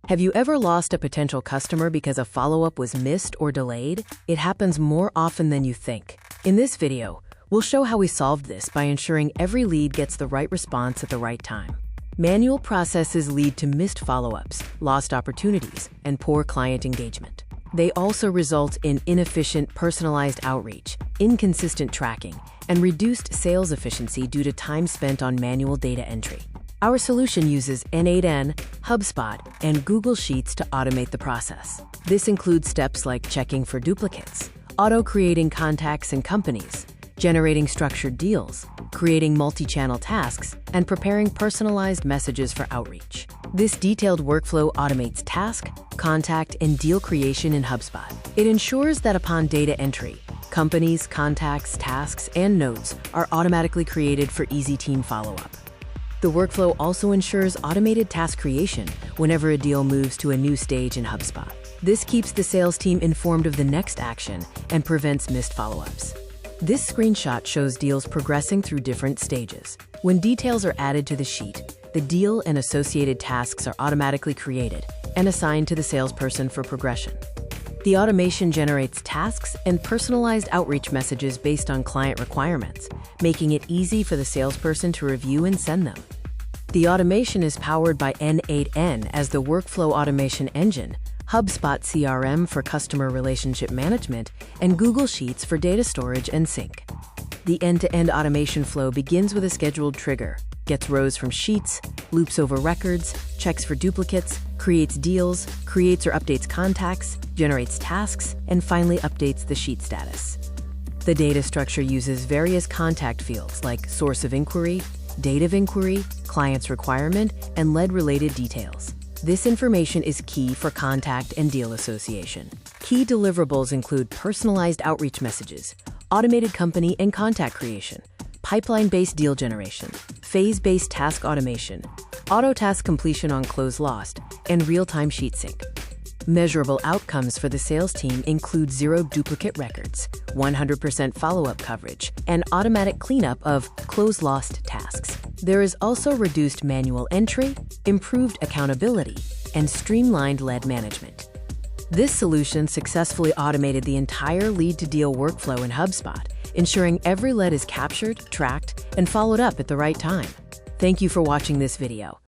Have you ever lost a potential customer because a follow-up was missed or delayed? It happens more often than you think. In this video, we'll show how we solved this by ensuring every lead gets the right response at the right time. Manual processes lead to missed follow-ups, lost opportunities, and poor client engagement. They also result in inefficient, personalized outreach, inconsistent tracking, and reduced sales efficiency due to time spent on manual data entry. Our solution uses n8n, HubSpot, and Google Sheets to automate the process. This includes steps like checking for duplicates, auto-creating contacts and companies, generating structured deals, creating multi-channel tasks, and preparing personalized messages for outreach. This detailed workflow automates task, contact, and deal creation in HubSpot. It ensures that upon data entry, companies, contacts, tasks, and notes are automatically created for easy team follow-up. The workflow also ensures automated task creation whenever a deal moves to a new stage in HubSpot. This keeps the sales team informed of the next action and prevents missed follow-ups. This screenshot shows deals progressing through different stages. When details are added to the sheet, the deal and associated tasks are automatically created and assigned to the salesperson for progression. The automation generates tasks and personalized outreach messages based on client requirements, making it easy for the salesperson to review and send them. The automation is powered by n8n as the workflow automation engine, HubSpot CRM for customer relationship management, and Google Sheets for data storage and sync. The end-to-end automation flow begins with a scheduled trigger, gets rows from sheets, loops over records, checks for duplicates, creates deals, creates or updates contacts, generates tasks, and finally updates the sheet status. The data structure uses various contact fields like source of inquiry, date of inquiry, client's requirement, and lead-related details. This information is key for contact and deal association. Key deliverables include personalized outreach messages, automated company and contact creation, pipeline-based deal generation, phase-based task automation, auto-task completion on close lost, and real-time sheet sync. Measurable outcomes for the sales team include 0 duplicate records, 100% follow-up coverage, and automatic cleanup of close lost tasks. There is also reduced manual entry, improved accountability, and streamlined lead management. This solution successfully automated the entire lead-to-deal workflow in HubSpot, ensuring every lead is captured, tracked, and followed up at the right time. Thank you for watching this video.